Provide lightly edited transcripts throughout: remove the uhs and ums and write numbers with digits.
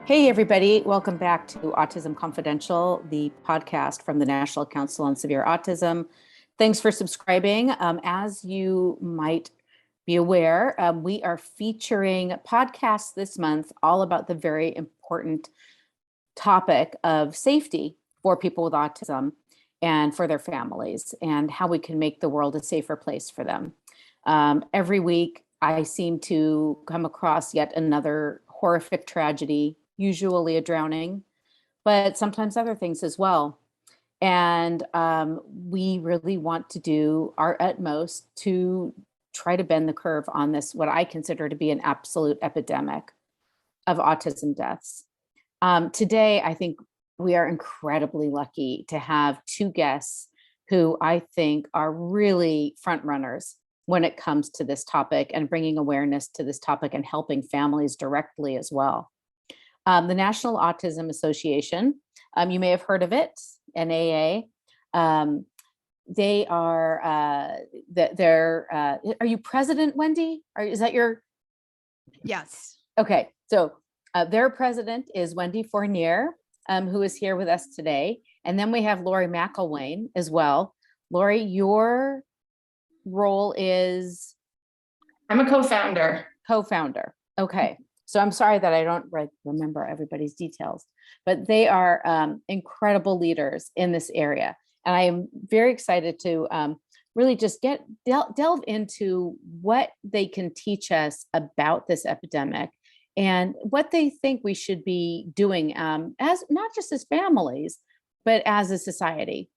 Hey, everybody. Welcome back to Autism Confidential, the podcast from the National Council on Severe Autism. Thanks for subscribing. As you might be aware, we are featuring podcasts this month all about the very important topic of safety for people with autism and for their families, and how we can make the world a safer place for them. Every week, I seem to come across yet another horrific tragedy, usually a drowning, but sometimes other things as well. And we really want to do our utmost to try to bend the curve on this, what I consider to be an absolute epidemic of autism deaths. Today, I think we are incredibly lucky to have two guests who I think are really front runners when it comes to this topic and bringing awareness to this topic and helping families directly as well. The National Autism Association, you may have heard of it, NAA. They are, are you president, Wendy? Is that your? Yes. Okay, so their president is Wendy Fournier, who is here with us today. And then we have Lori McIlwain as well. Lori, your role is? I'm a co-founder. Co-founder. Okay. So I'm sorry that I don't remember everybody's details, but they are incredible leaders in this area. And I am very excited to really just delve into what they can teach us about this epidemic and what they think we should be doing as not just as families, but as a society.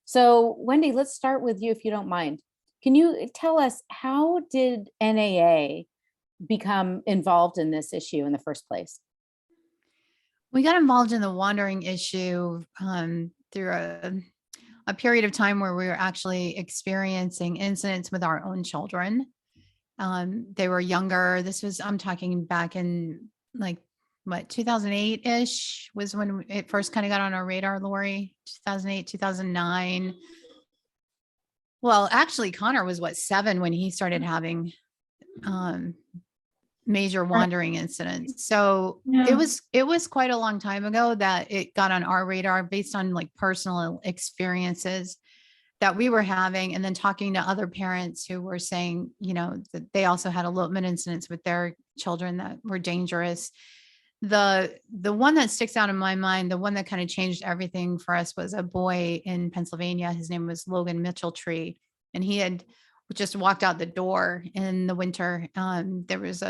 So Wendy, let's start with you if you don't mind. Can you tell us, how did NAA become involved in this issue in the first place? We got involved in the wandering issue through a period of time where we were actually experiencing incidents with our own children. They were younger. I'm talking back in 2008-ish was when it first kind of got on our radar, Lori, 2008, 2009. Well, actually, Connor was 7 when he started having major wandering incidents. So yeah. It was quite a long time ago that it got on our radar based on personal experiences that we were having, and then talking to other parents who were saying, that they also had elopement incidents with their children that were dangerous. The one that sticks out in my mind, the one that kind of changed everything for us, was a boy in Pennsylvania. His name was Logan Mitchell-Tree, and he had just walked out the door in the winter. There was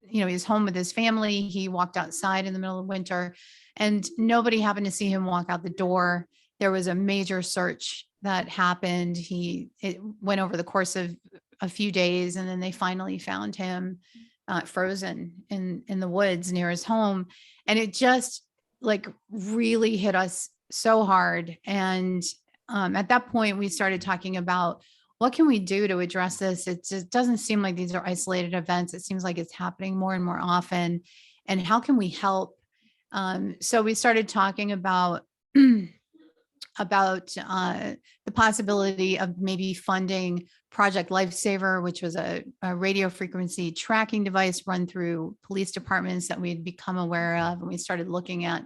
he was home with his family. He walked outside in the middle of winter and nobody happened to see him walk out the door. There was a major search that happened. It went over the course of a few days, and then they finally found him frozen in the woods near his home. And it just really hit us so hard. And at that point we started talking about, what can we do to address this? It just doesn't seem like these are isolated events. It seems like it's happening more and more often. And how can we help? So we started talking about the possibility of maybe funding Project Lifesaver, which was a radio frequency tracking device run through police departments that we'd become aware of. And we started looking at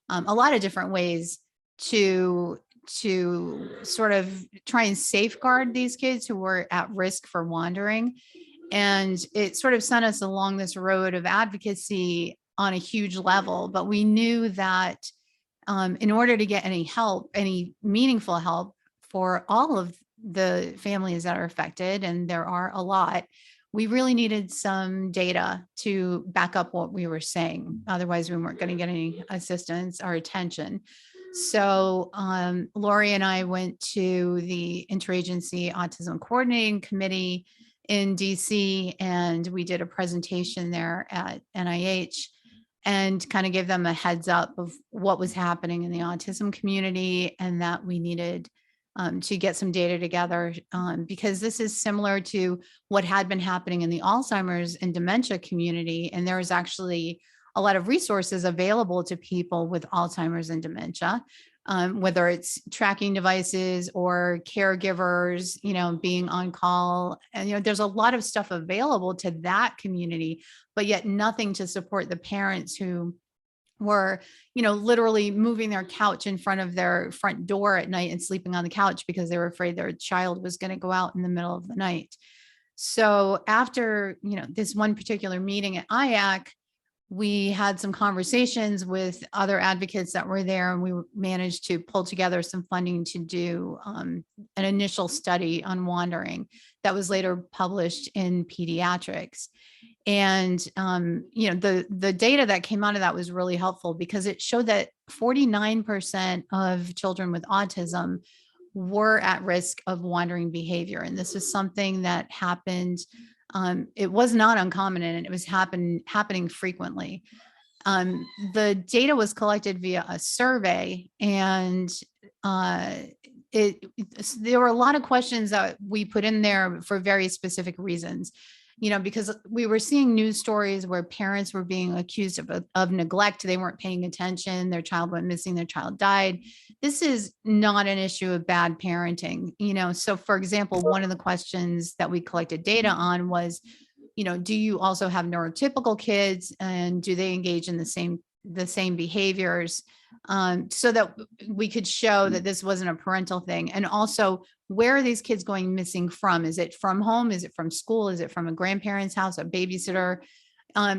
a lot of different ways to sort of try and safeguard these kids who were at risk for wandering. And it sort of sent us along this road of advocacy on a huge level. But we knew that in order to get any help, any meaningful help for all of the families that are affected, and there are a lot, we really needed some data to back up what we were saying. Otherwise, we weren't going to get any assistance or attention. So Lori and I went to the Interagency Autism Coordinating Committee in DC, and we did a presentation there at NIH and kind of gave them a heads up of what was happening in the autism community, and that we needed to get some data together because this is similar to what had been happening in the Alzheimer's and dementia community. And there was actually a lot of resources available to people with Alzheimer's and dementia, whether it's tracking devices or caregivers, being on call. And, there's a lot of stuff available to that community, but yet nothing to support the parents who were, literally moving their couch in front of their front door at night and sleeping on the couch because they were afraid their child was going to go out in the middle of the night. So after, this one particular meeting at IAC, we had some conversations with other advocates that were there, and we managed to pull together some funding to do an initial study on wandering that was later published in Pediatrics. And, the data that came out of that was really helpful because it showed that 49% of children with autism were at risk of wandering behavior. And this is something that happened. It was not uncommon, and it was happening frequently. The data was collected via a survey, and there were a lot of questions that we put in there for very specific reasons. Because we were seeing news stories where parents were being accused of neglect. They weren't paying attention. Their child went missing. Their child died. This is not an issue of bad parenting. So for example, one of the questions that we collected data on was, do you also have neurotypical kids, and do they engage in the same behaviors, so that we could show that this wasn't a parental thing. And also, where are these kids going missing from? Is it from home? Is it from school? Is it from a grandparent's house, a babysitter?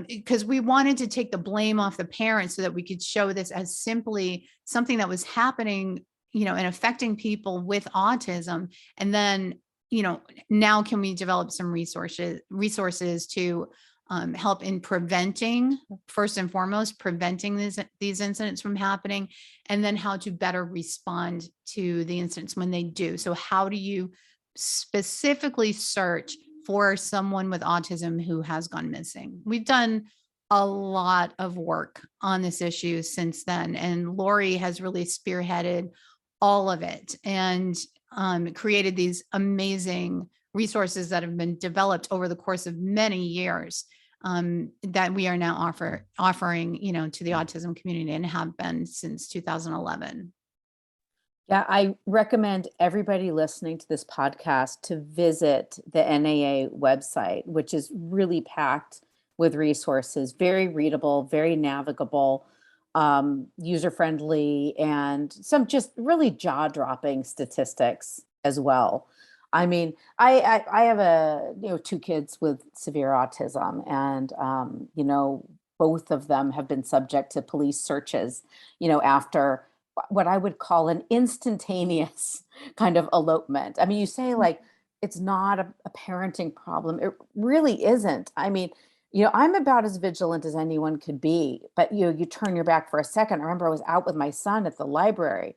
Because we wanted to take the blame off the parents so that we could show this as simply something that was happening, and affecting people with autism. And then, now can we develop some resources to help in preventing, first and foremost, preventing these incidents from happening, and then how to better respond to the incidents when they do. So how do you specifically search for someone with autism who has gone missing? We've done a lot of work on this issue since then, and Lori has really spearheaded all of it and created these amazing resources that have been developed over the course of many years, that we are now offering, to the autism community, and have been since 2011. Yeah, I recommend everybody listening to this podcast to visit the NAA website, which is really packed with resources, very readable, very navigable, user-friendly, and some just really jaw-dropping statistics as well. I mean, I have two kids with severe autism, and both of them have been subject to police searches, after what I would call an instantaneous kind of elopement. I mean, you say like it's not a parenting problem. It really isn't. I mean, I'm about as vigilant as anyone could be, but you turn your back for a second. I remember I was out with my son at the library,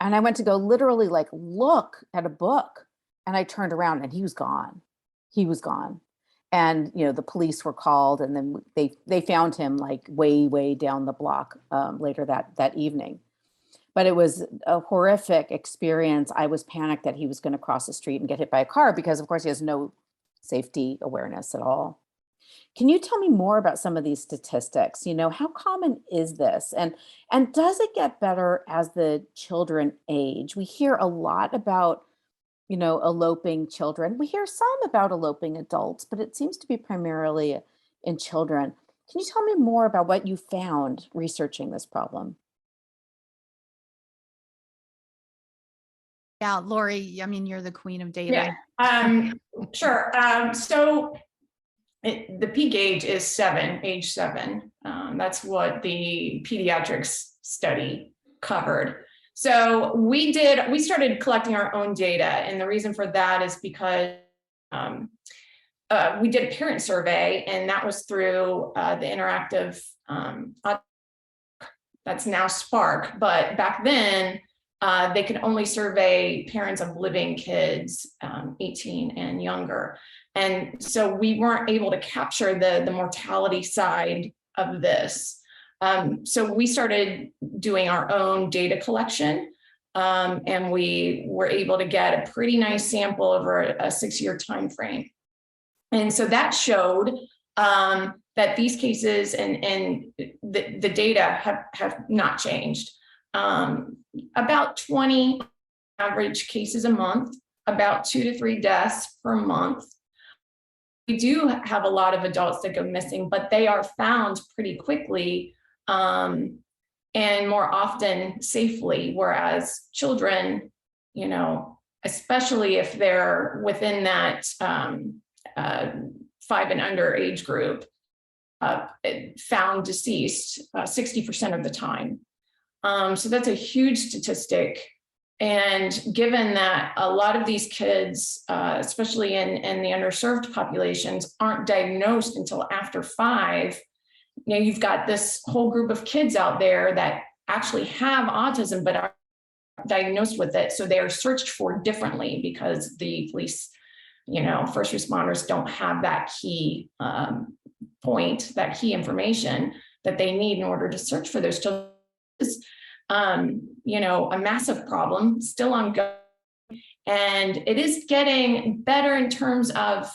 and I went to go literally like look at a book. And I turned around and he was gone. He was gone. And, the police were called, and then they found him like way down the block later that evening. But it was a horrific experience. I was panicked that he was going to cross the street and get hit by a car because, of course, he has no safety awareness at all. Can you tell me more about some of these statistics? How common is this? And does it get better as the children age? We hear a lot about eloping children. We hear some about eloping adults, but it seems to be primarily in children. Can you tell me more about what you found researching this problem? Yeah, Lori, I mean, you're the queen of data. Yeah, sure. So the peak age is age 7. That's what the pediatrics study covered. So we started collecting our own data. And the reason for that is because we did a parent survey, and that was through the interactive, that's now Spark. But back then, they could only survey parents of living kids, 18 and younger. And so we weren't able to capture the mortality side of this. So we started doing our own data collection, and we were able to get a pretty nice sample over a 6-year time frame. And so that showed that these cases and the data have not changed. About 20 average cases a month, about 2 to 3 deaths per month. We do have a lot of adults that go missing, but they are found pretty quickly. and more often safely, whereas children, you know, especially if they're within that 5 and under age group, found deceased 60% of the time. So that's a huge statistic. And given that a lot of these kids, especially in the underserved populations, aren't diagnosed until after 5, you know, you've got this whole group of kids out there that actually have autism, but are diagnosed with it. So they are searched for differently because the police, you know, first responders don't have that key point, that key information that they need in order to search for those children. You know, a massive problem still ongoing, and it is getting better in terms of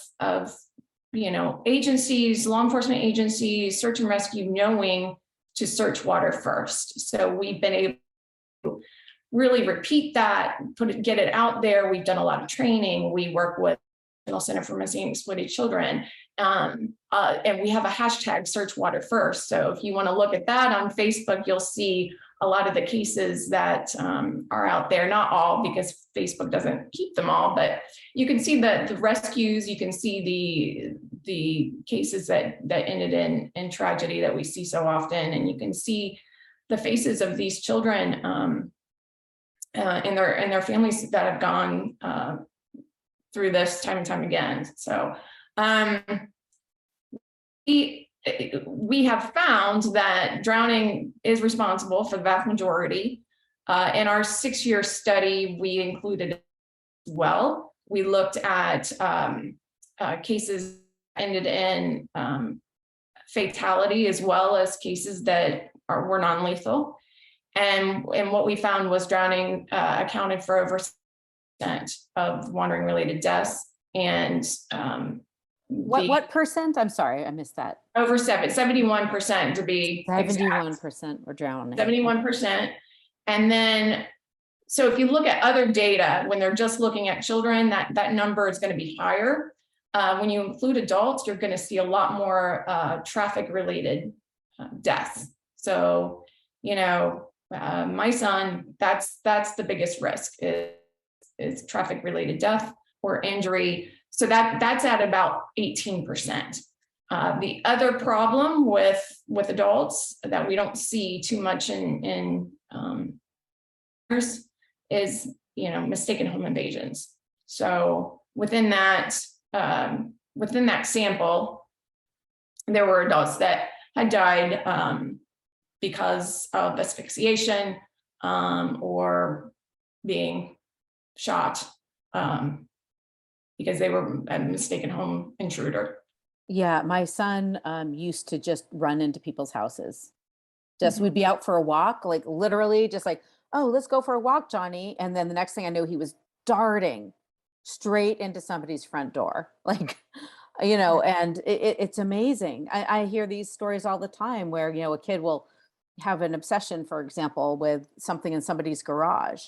you know, agencies, law enforcement agencies, search and rescue knowing to search water first. So we've been able to really repeat that, get it out there. We've done a lot of training. We work with the Center for Missing and Exploited Children, and we have a hashtag search water first. So if you want to look at that on Facebook, you'll see a lot of the cases that are out there, not all because Facebook doesn't keep them all, but you can see the rescues, you can see the cases that ended in tragedy that we see so often, and you can see the faces of these children and their families that have gone through this time and time again. So we have found that drowning is responsible for the vast majority. In our 6-year study, we included as well. We looked at cases that ended in fatality, as well as cases that were non-lethal. And what we found was drowning accounted for over 70% of wandering related deaths. And what percent? I'm sorry, I missed that. Over 71% to be 71% were drowning. 71%. And then, so if you look at other data, when they're just looking at children, that number is going to be higher. When you include adults, you're going to see a lot more traffic related deaths. So, you know, my son, that's the biggest risk is traffic related death or injury. So that's at about 18%. The other problem with adults that we don't see too much in is, you know, mistaken home invasions. So within that sample, there were adults that had died because of asphyxiation or being shot because they were a mistaken home intruder. Yeah, my son used to just run into people's houses. Just we'd be out for a walk, like literally just like, oh, let's go for a walk, Johnny. And then the next thing I knew, he was darting straight into somebody's front door. Like, you know, and it's amazing. I hear these stories all the time where, you know, a kid will have an obsession, for example, with something in somebody's garage,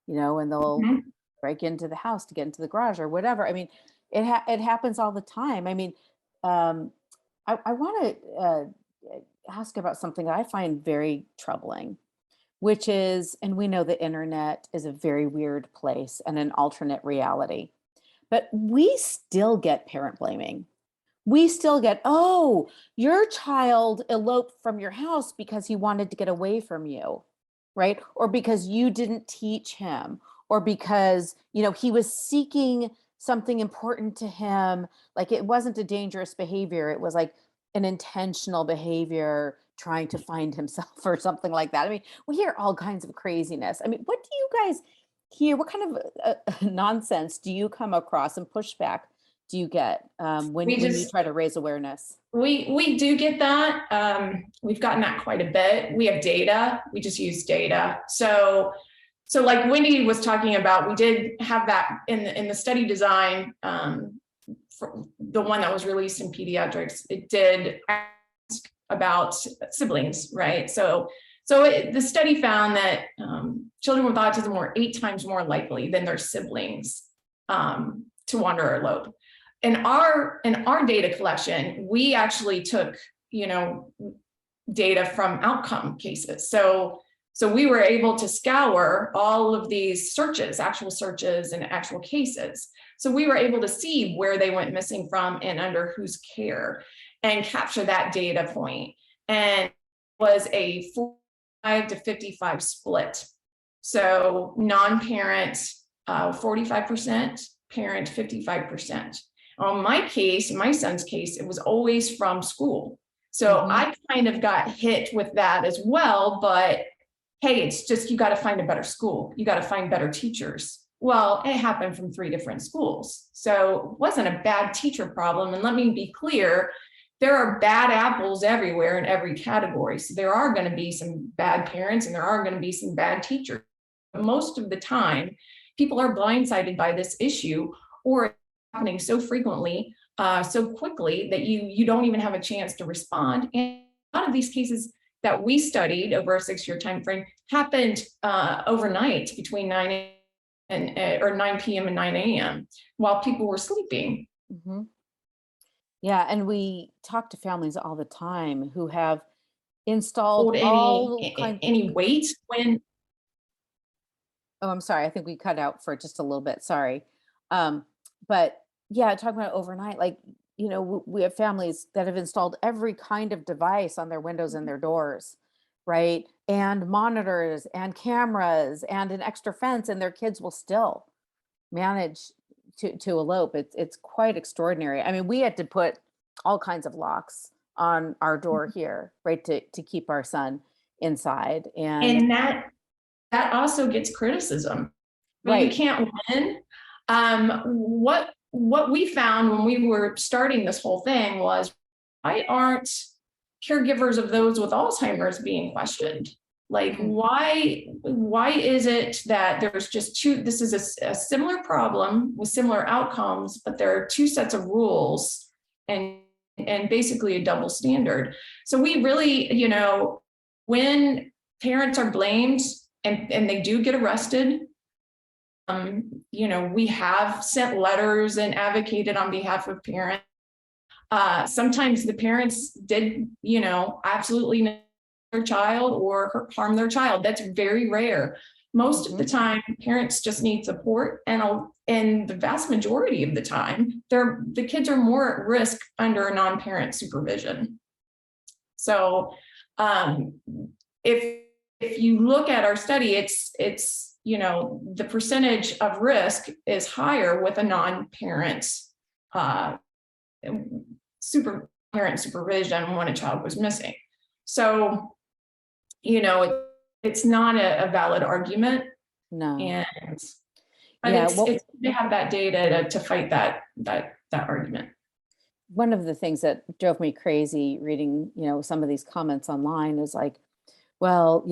you know, and they'll break into the house to get into the garage or whatever. I mean, it happens all the time. I mean, I want to ask about something that I find very troubling, which is, and we know the internet is a very weird place and an alternate reality, but we still get parent blaming. We still get, oh, your child eloped from your house because he wanted to get away from you, right? Or because you didn't teach him, or because, you know, he was seeking something important to him. Like it wasn't a dangerous behavior. It was like an intentional behavior trying to find himself or something like that. I mean, we hear all kinds of craziness. I mean, what do you guys hear? What kind of nonsense do you come across and pushback do you get when you try to raise awareness? We do get that. We've gotten that quite a bit. We have data. We just use data. So like Wendy was talking about, we did have that in the study design, for the one that was released in pediatrics. It did ask about siblings, right? So the study found that children with autism were 8 times more likely than their siblings to wander or elope. In our data collection, we actually took, you know, data from outcome cases. So we were able to scour all of these searches, actual searches and actual cases. So we were able to see where they went missing from and under whose care, and capture that data point. And it was a 45 to 55 split. So non-parent 45%, parent 55%. On my case, my son's case, it was always from school. So I kind of got hit with that as well, but hey, it's just, you got to find a better school. You got to find better teachers. Well, it happened from 3 different schools. So it wasn't a bad teacher problem. And let me be clear, there are bad apples everywhere in every category. So there are going to be some bad parents and there are going to be some bad teachers. But most of the time, people are blindsided by this issue, or it's happening so frequently, so quickly that you don't even have a chance to respond. And a lot of these cases that we studied over a 6-year time frame happened overnight between 9 p.m. and 9 a.m. while people were sleeping. Yeah, and we talk to families all the time who have installed any weight when. Oh, I'm sorry. I think we cut out for just a little bit. Sorry. But yeah, talking about overnight, like, we have families that have installed every kind of device on their windows and their doors, right? And monitors and cameras and an extra fence, and their kids will still manage to elope. It's quite extraordinary. I mean, we had to put all kinds of locks on our door here, right, to keep our son inside. And that also gets criticism. I mean, right. You can't win. What we found when we were starting this whole thing was, why aren't caregivers of those with Alzheimer's being questioned? Like, why is it that there's just two? This is a similar problem with similar outcomes, but there are 2 sets of rules and basically a double standard. So we really, when parents are blamed and they do get arrested, we have sent letters and advocated on behalf of parents. Sometimes the parents did, absolutely know their child or harm their child. That's very rare. Most of the time, parents just need support, and the vast majority of the time, the kids are more at risk under non-parent supervision. So, if you look at our study, it's the percentage of risk is higher with a non-parent parent supervision when a child was missing. So, it's not a valid argument. No. But it's to have that data to fight that argument. One of the things that drove me crazy reading, some of these comments online is like, well,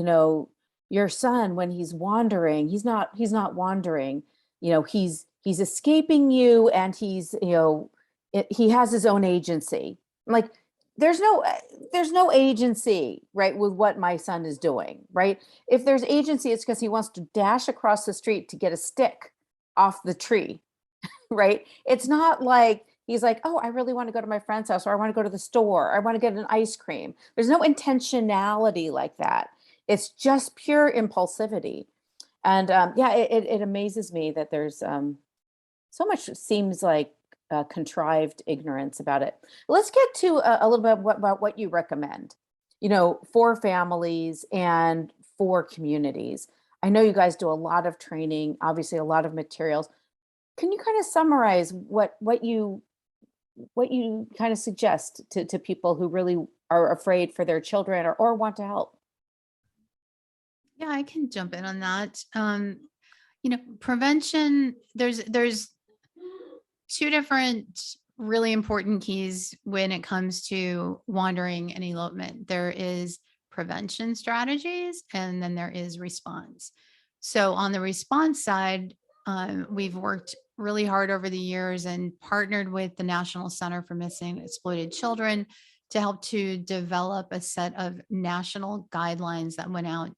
your son, when he's wandering, he's not wandering, he's escaping you, and he has his own agency. I'm like, there's no agency, right, with what my son is doing, right? If there's agency, it's because he wants to dash across the street to get a stick off the tree, right? It's not like he's like, oh, I really want to go to my friend's house, or I want to go to the store, or I want to get an ice cream. There's no intentionality like that. It's just pure impulsivity. And it amazes me that there's so much seems like contrived ignorance about it. Let's get to a little bit about what you recommend, for families and for communities. I know you guys do a lot of training, obviously a lot of materials. Can you kind of summarize what you kind of suggest to people who really are afraid for their children or want to help? Yeah, I can jump in on that. Prevention, there's 2 different really important keys when it comes to wandering and elopement. There is prevention strategies, and then there is response. So on the response side, we've worked really hard over the years and partnered with the National Center for Missing and Exploited Children to help to develop a set of national guidelines that went out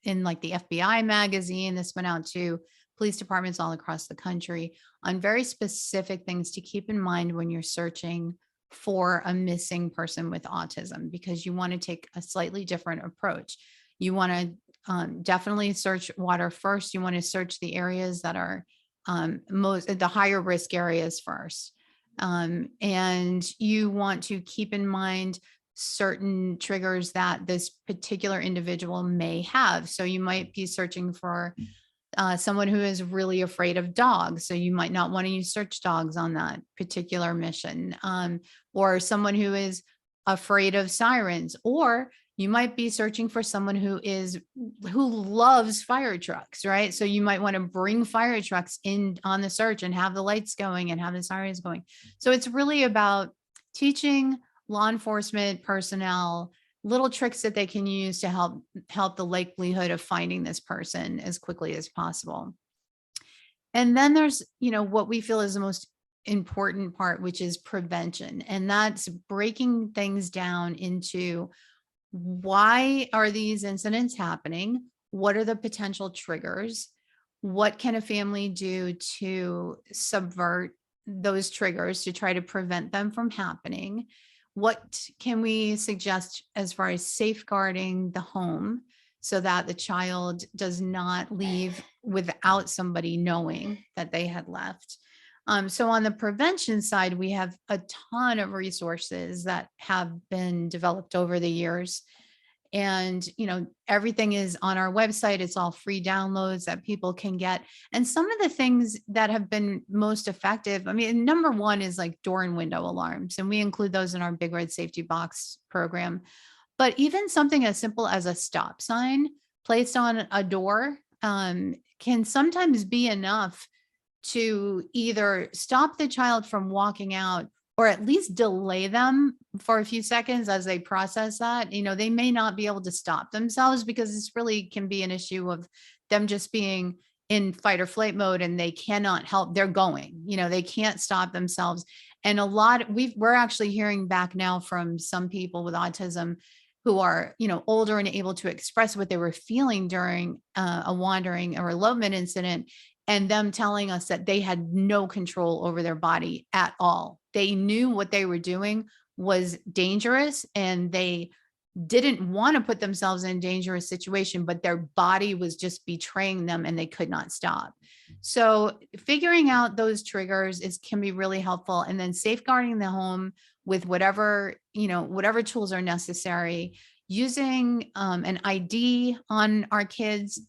in like the FBI magazine. This went out to police departments all across the country on very specific things to keep in mind when you're searching for a missing person with autism, because you want to take a slightly different approach. You want to definitely search water first. You want to search the areas that are the higher risk areas first. And you want to keep in mind certain triggers that this particular individual may have. So you might be searching for someone who is really afraid of dogs. So you might not want to use search dogs on that particular mission. Or someone who is afraid of sirens, or you might be searching for someone who loves fire trucks, right? So you might want to bring fire trucks in on the search and have the lights going and have the sirens going. So it's really about teaching law enforcement personnel little tricks that they can use to help the likelihood of finding this person as quickly as possible. And then there's, what we feel is the most important part, which is prevention. And that's breaking things down into, why are these incidents happening? What are the potential triggers? What can a family do to subvert those triggers to try to prevent them from happening? What can we suggest as far as safeguarding the home so that the child does not leave without somebody knowing that they had left? So on the prevention side, we have a ton of resources that have been developed over the years. And, everything is on our website. It's all free downloads that people can get. And some of the things that have been most effective, number one is like door and window alarms. And we include those in our Big Red Safety Box program. But even something as simple as a stop sign placed on a door can sometimes be enough to either stop the child from walking out, or at least delay them for a few seconds as they process that. They may not be able to stop themselves, because this really can be an issue of them just being in fight or flight mode and they cannot help. They're going, they can't stop themselves. And we're actually hearing back now from some people with autism who are, older and able to express what they were feeling during a wandering or elopement incident, and them telling us that they had no control over their body at all. They knew what they were doing was dangerous, and they didn't want to put themselves in a dangerous situation, but their body was just betraying them and they could not stop. So figuring out those triggers can be really helpful. And then safeguarding the home with whatever tools are necessary, using an ID on our kids.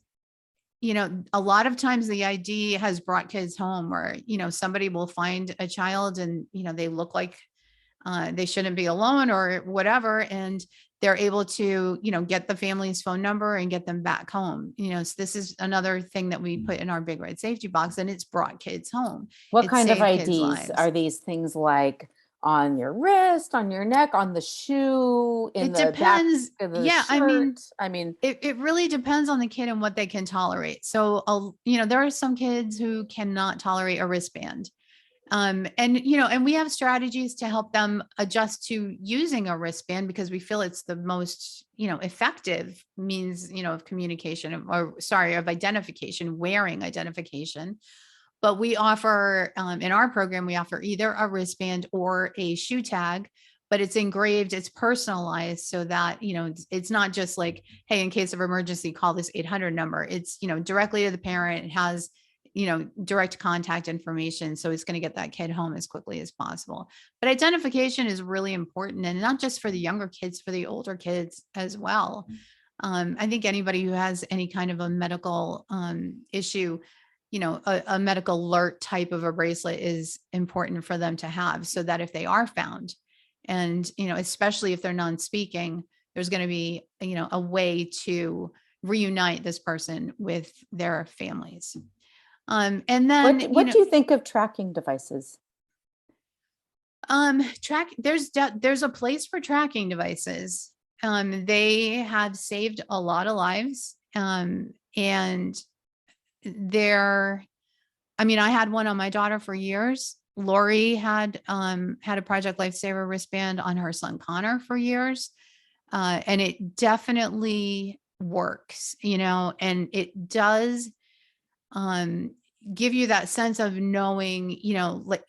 A lot of times the ID has brought kids home, or, somebody will find a child and, they look like they shouldn't be alone or whatever. And they're able to, get the family's phone number and get them back home. So this is another thing that we put in our Big Red Safety Box, and it's brought kids home. What kind of IDs are these? Things like on your wrist, on your neck, on the shoe, in the depends. Back of the shirt? It really depends on the kid and what they can tolerate. So, there are some kids who cannot tolerate a wristband. And we have strategies to help them adjust to using a wristband, because we feel it's the most, effective means, of communication, of identification, wearing identification. But we offer, in our program, we offer either a wristband or a shoe tag, but it's engraved, it's personalized, so that, it's not just like, hey, in case of emergency, call this 800 number. It's, directly to the parent. It has, direct contact information. So it's going to get that kid home as quickly as possible. But identification is really important, and not just for the younger kids, for the older kids as well. I think anybody who has any kind of a medical issue, a medical alert type of a bracelet is important for them to have, so that if they are found, and, especially if they're non-speaking, there's going to be, a way to reunite this person with their families. And then what do you think of tracking devices? There's a place for tracking devices. They have saved a lot of lives. And I had one on my daughter for years. Lori had a Project Lifesaver wristband on her son Connor for years. And it definitely works, and it does give you that sense of knowing, like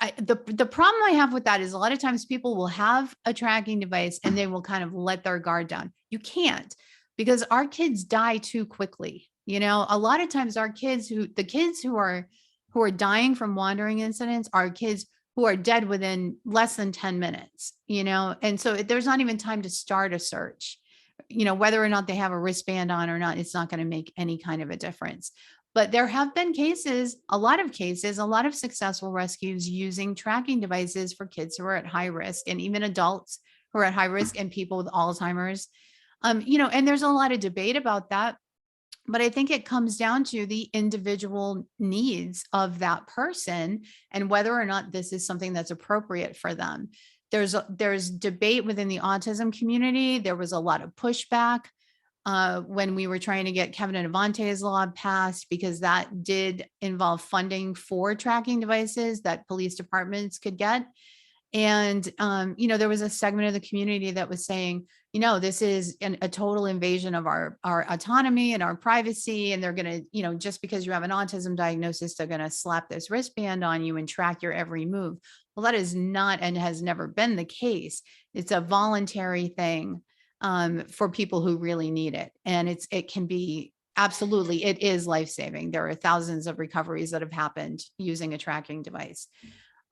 The problem I have with that is a lot of times people will have a tracking device and they will kind of let their guard down. You can't, because our kids die too quickly. You know, a lot of times the kids who are dying from wandering incidents are kids who are dead within less than 10 minutes, you know, and so there's not even time to start a search. You know, whether or not they have a wristband on or not, it's not going to make any kind of a difference. But there have been a lot of successful rescues using tracking devices for kids who are at high risk, and even adults who are at high risk, and people with Alzheimer's. You know, and there's a lot of debate about that. But I think it comes down to the individual needs of that person and whether or not this is something that's appropriate for them. There's debate within the autism community. There was a lot of pushback when we were trying to get Kevin and Avante's law passed, because that did involve funding for tracking devices that police departments could get. And, you know, there was a segment of the community that was saying, you know, this is a total invasion of our autonomy and our privacy. And they're going to, you know, just because you have an autism diagnosis, they're going to slap this wristband on you and track your every move. Well, that is not and has never been the case. It's a voluntary thing for people who really need it. And it can be absolutely, it is life-saving. There are thousands of recoveries that have happened using a tracking device.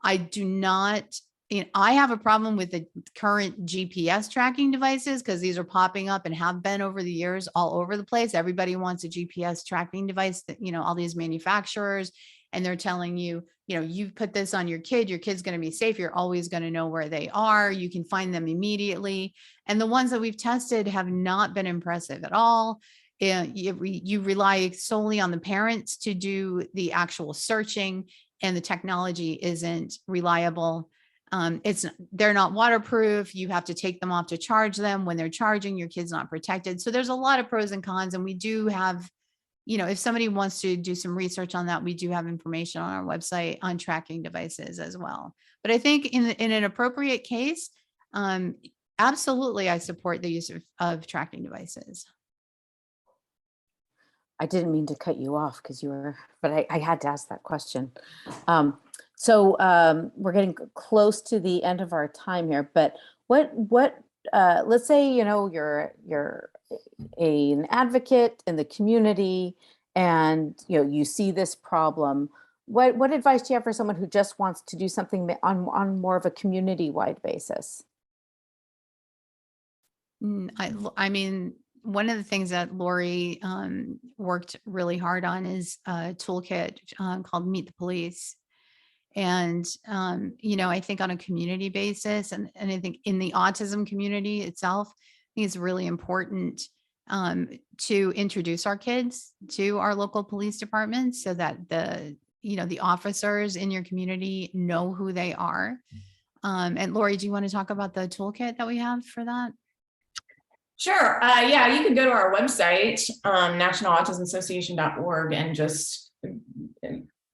I do not, you know, I have a problem with the current GPS tracking devices because these are popping up and have been over the years all over the place. Everybody wants a GPS tracking device that, you know, all these manufacturers, and they're telling you, you know, you put this on your kid's going to be safe. You're always going to know where they are. You can find them immediately. And the ones that we've tested have not been impressive at all. You rely solely on the parents to do the actual searching, and the technology isn't reliable. They're not waterproof. You have to take them off to charge them. When they're charging, your kid's not protected. So there's a lot of pros and cons. And we do have, you know, if somebody wants to do some research on that, we do have information on our website on tracking devices as well. But I think in an appropriate case, absolutely, I support the use of tracking devices. I didn't mean to cut you off because but I had to ask that question. So we're getting close to the end of our time here, but let's say, you know, you're an advocate in the community and, you know, you see this problem. What advice do you have for someone who just wants to do something on more of a community-wide basis? I mean, one of the things that Lori worked really hard on is a toolkit called Meet the Police. And, you know, I think on a community basis, and I think in the autism community itself, I think it's really important to introduce our kids to our local police departments so that the officers in your community know who they are. And Lori, do you want to talk about the toolkit that we have for that? Sure. Yeah, you can go to our website, nationalautismassociation.org, and just,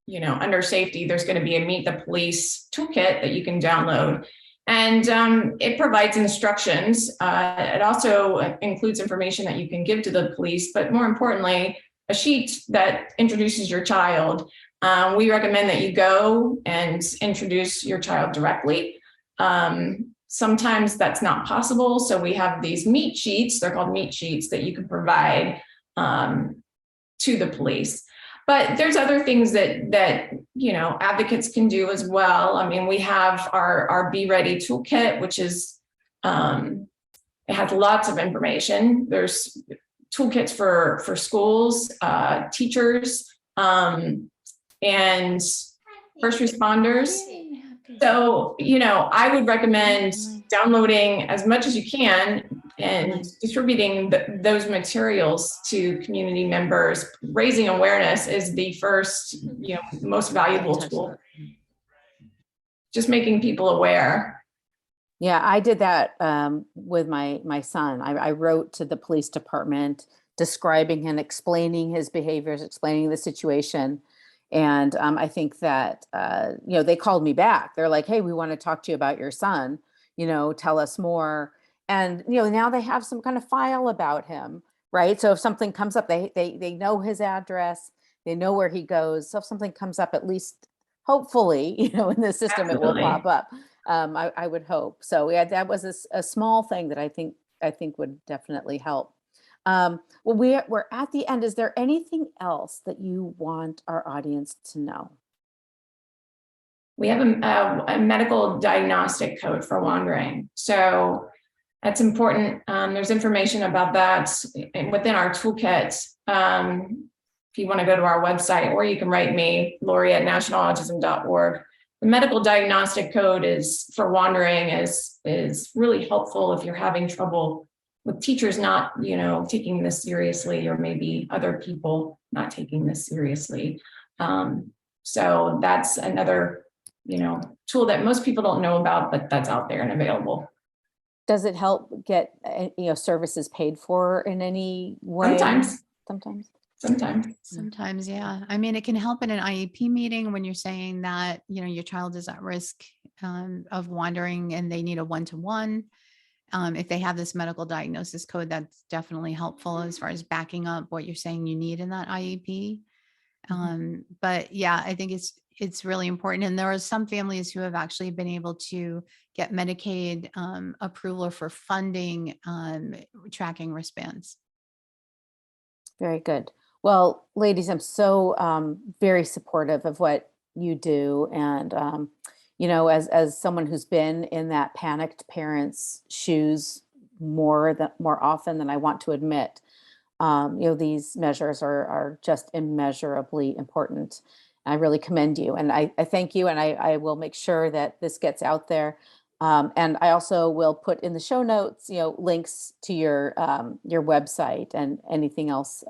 you know, under safety, there's going to be a Meet the Police toolkit that you can download. And it provides instructions. It also includes information that you can give to the police, but more importantly, a sheet that introduces your child. We recommend that you go and introduce your child directly. Sometimes that's not possible. So we have these meet sheets, they're called meet sheets, that you can provide to the police. But there's other things that you know, advocates can do as well. I mean, we have our Be Ready toolkit, which is, it has lots of information. There's toolkits for schools, teachers, and first responders. So, you know, I would recommend downloading as much as you can and distributing those materials to community members. Raising awareness is the first, you know, most valuable tool. Just making people aware. Yeah, I did that with my son. I wrote to the police department describing and explaining his behaviors, explaining the situation. And I think that, you know, they called me back. They're like, hey, we want to talk to you about your son, you know, tell us more. And, you know, now they have some kind of file about him, right? So if something comes up, they know his address, they know where he goes. So if something comes up, at least hopefully, in the system, it will Absolutely. pop up. I would hope. So yeah, that was a small thing that I think would definitely help. Well, we're at the end. Is there anything else that you want our audience to know? We have a medical diagnostic code for wandering. So that's important. There's information about that within our toolkit. If you want to go to our website, or you can write me, Lori at nationalautism.org. The medical diagnostic code for wandering is really helpful if you're having trouble with teachers not, taking this seriously, or maybe other people not taking this seriously. So that's another, tool that most people don't know about, but that's out there and available. Does it help get services paid for in any way? Sometimes, yeah. I mean, it can help in an IEP meeting when you're saying that, your child is at risk of wandering and they need a one-to-one. If they have this medical diagnosis code, that's definitely helpful as far as backing up what you're saying you need in that IEP. But yeah, I think it's really important. And there are some families who have actually been able to get Medicaid approval for funding tracking wristbands. Very good. Well, ladies, I'm so very supportive of what you do. And, as someone who's been in that panicked parent's shoes more often than I want to admit, these measures are just immeasurably important. I really commend you, and I thank you, and I will make sure that this gets out there. And I also will put in the show notes, links to your website and anything else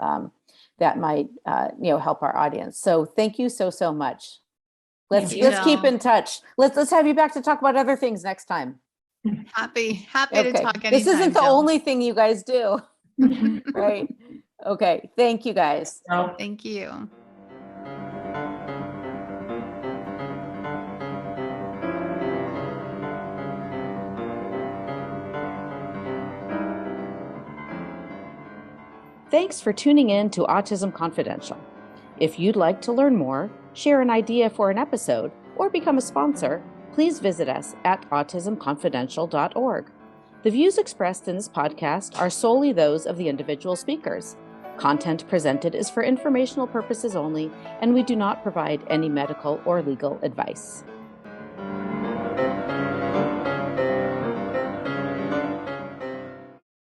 that might help our audience. So thank you so much. Let's keep in touch. Let's have you back to talk about other things next time. Happy to talk anytime. This isn't the Jill. only thing you guys do. Right. Okay. Thank you guys. Thank you. Thanks for tuning in to Autism Confidential. If you'd like to learn more, share an idea for an episode, or become a sponsor, please visit us at autismconfidential.org. The views expressed in this podcast are solely those of the individual speakers. Content presented is for informational purposes only, and we do not provide any medical or legal advice.